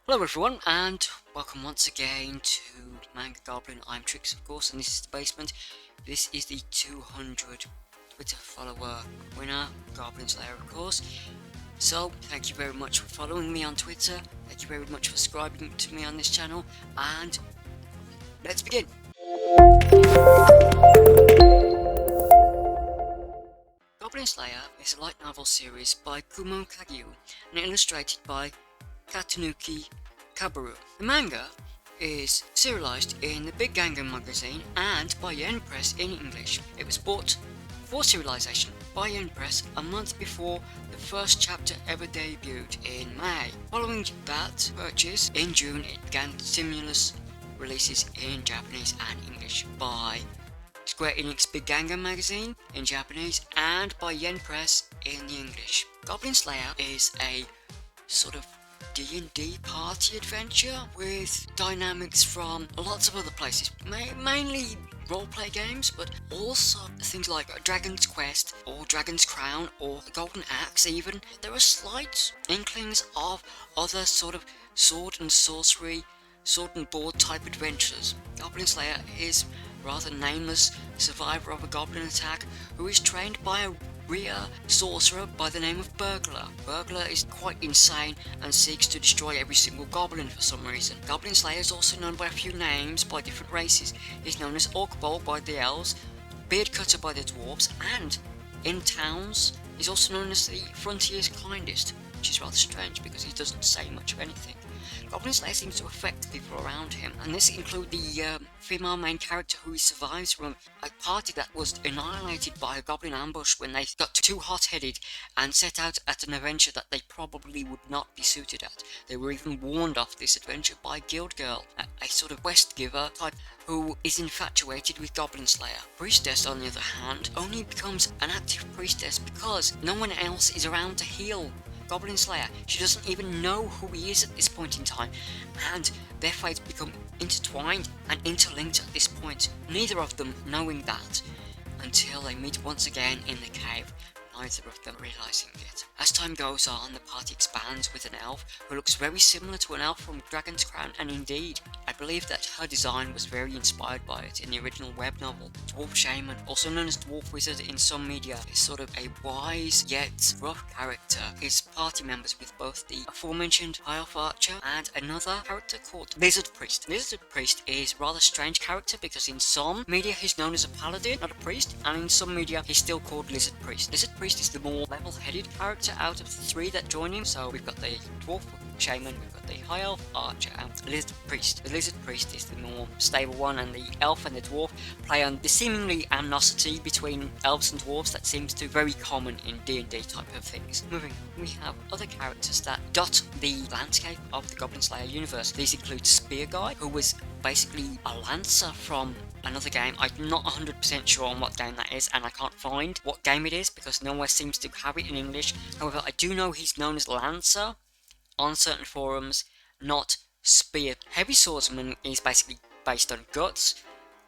Hello everyone, and welcome once again to Manga Goblin. I'm Trix, of course, and this is the basement. This is the 200 Twitter follower winner, Goblin Slayer, of course. So, thank you very much for following me on Twitter. Thank you very much for subscribing to me on this channel, and let's begin. Goblin Slayer is a light novel series by Kumo Kagyu and illustrated by Katanuki Kabaru. The manga is serialized in the Big Gangan magazine and by Yen Press in English. It was bought for serialization by Yen Press a month before the first chapter ever debuted in May. Following that purchase, in June it began simultaneous releases in Japanese and English by Square Enix Big Gangan magazine in Japanese and by Yen Press in the English. Goblin Slayer is a sort of D&D party adventure with dynamics from lots of other places, mainly roleplay games, but also things like Dragon's Quest or Dragon's Crown or the Golden Axe even. There are slight inklings of other sort of sword and sorcery, sword and board type adventures. Goblin Slayer is rather nameless survivor of a goblin attack who is trained by a rare sorcerer by the name of Burglar. Burglar is quite insane and seeks to destroy every single goblin for some reason. Goblin Slayer is also known by a few names by different races. He's known as Orcbold by the elves, Beardcutter by the dwarves, and in towns he's also known as the Frontier's Kindest, which is rather strange because he doesn't say much of anything. Goblin Slayer seems to affect people around him, and this includes the female main character who survives from a party that was annihilated by a goblin ambush when they got too hot-headed and set out at an adventure that they probably would not be suited at. They were even warned off this adventure by Guild Girl, a sort of quest giver type who is infatuated with Goblin Slayer. Priestess, on the other hand, only becomes an active priestess because no one else is around to heal Goblin Slayer. She doesn't even know who he is at this point in time, and their fates become intertwined and interlinked at this point, neither of them knowing that until they meet once again in the cave, neither of them realizing it. As time goes on, the party expands with an elf who looks very similar to an elf from Dragon's Crown, and indeed, I believe that her design was very inspired by it in the original web novel. Dwarf Shaman, also known as Dwarf Wizard in some media, is sort of a wise yet rough character. His party members with both the aforementioned High Elf Archer and another character called Lizard Priest. Lizard Priest is a rather strange character because in some media he's known as a paladin, not a priest, and in some media he's still called Lizard Priest. Lizard Priest is the more level-headed character out of the three that join him. So we've got the Dwarf Shaman, we've got the High Elf Archer, and the Lizard Priest. The Lizard Priest is the more stable one, and the Elf and the Dwarf play on the seemingly animosity between elves and dwarves that seems to be very common in D&D type of things. Moving on, we have other characters that dot the landscape of the Goblin Slayer universe. These include Spear Guy, who was basically a lancer from another game. I'm not 100% sure on what game that is, and I can't find what game it is because nowhere seems to have it in English. However, I do know he's known as Lancer on certain forums, not Spear. Heavy Swordsman is basically based on Guts.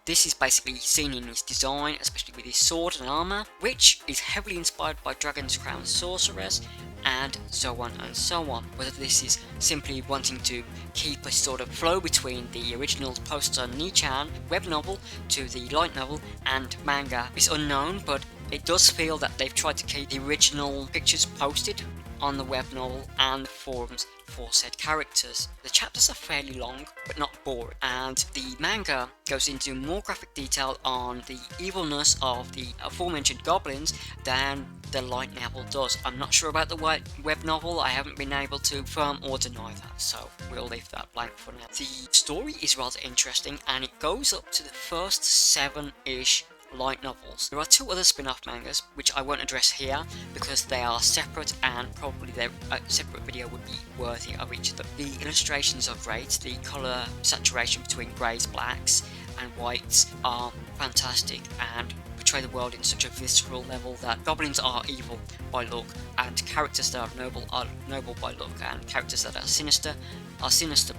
This is basically seen in his design, especially with his sword and armor, which is heavily inspired by Dragon's Crown Sorceress, and so on and so on. Whether this is simply wanting to keep a sort of flow between the original posts on Nichan web novel to the light novel and manga is unknown, but it does feel that they've tried to keep the original pictures posted on the web novel and the forums for said characters. The chapters are fairly long, but not boring, and the manga goes into more graphic detail on the evilness of the aforementioned goblins than the light novel does. I'm not sure about the web novel, I haven't been able to confirm or deny that, so we'll leave that blank for now. The story is rather interesting, and it goes up to the first 7-ish light novels. There are two other spin-off mangas which I won't address here because they are separate and probably their separate video would be worthy of each of them. The illustrations are great, the colour saturation between greys, blacks and whites are fantastic and portray the world in such a visceral level that goblins are evil by look and characters that are noble by look and characters that are sinister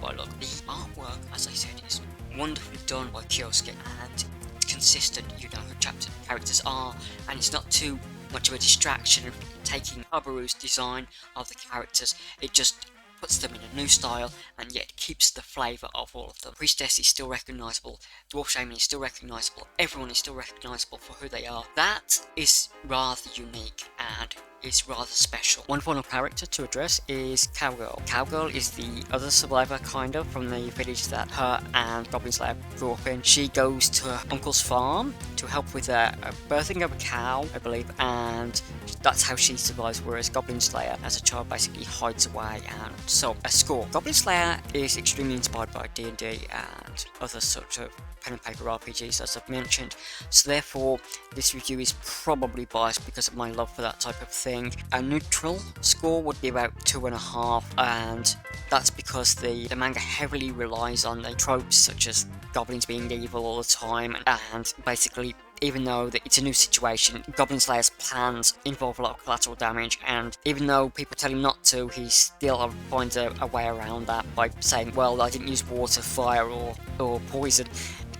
by look. The artwork, as I said, is wonderfully done by Kyosuke and consistent, you know who chapter characters are, and it's not too much of a distraction of taking Habaru's design of the characters. It just puts them in a new style, and yet keeps the flavour of all of them. Priestess is still recognisable, Dwarf Shaman is still recognisable, everyone is still recognisable for who they are. That is rather unique and is rather special. One final character to address is Cowgirl. Cowgirl is the other survivor, kind of, from the village that her and Goblin Slayer grew up in. She goes to her uncle's farm to help with a birthing of a cow, I believe, and that's how she survives, whereas Goblin Slayer, as a child, basically hides away. And so, a score. Goblin Slayer is extremely inspired by D&D and other sorts of pen and paper RPGs, as I've mentioned, so therefore this review is probably biased because of my love for that type of thing. A neutral score would be about 2.5, and that's because the manga heavily relies on the tropes such as goblins being evil all the time, and basically, even though it's a new situation, Goblin Slayer's plans involve a lot of collateral damage, and even though people tell him not to, he still finds a way around that by saying, well, I didn't use water, fire, or poison.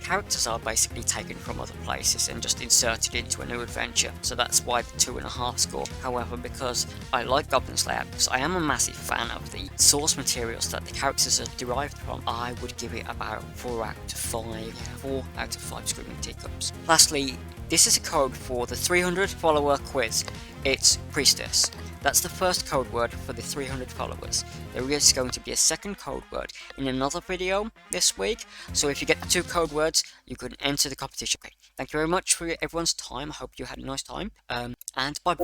Characters are basically taken from other places and just inserted into a new adventure, so that's why the 2.5 score. However, because I like Goblin Slayer, because I am a massive fan of the source materials that the characters are derived from, I would give it about 4 out of 5. 4 out of 5 screaming teacups. Lastly, this is a code for the 300 follower quiz. It's Priestess. That's the first code word for the 300 followers. There is going to be a second code word in another video this week, so if you get the 2 code words, you can enter the competition. Okay, thank you very much for everyone's time. I hope you had a nice time, and bye.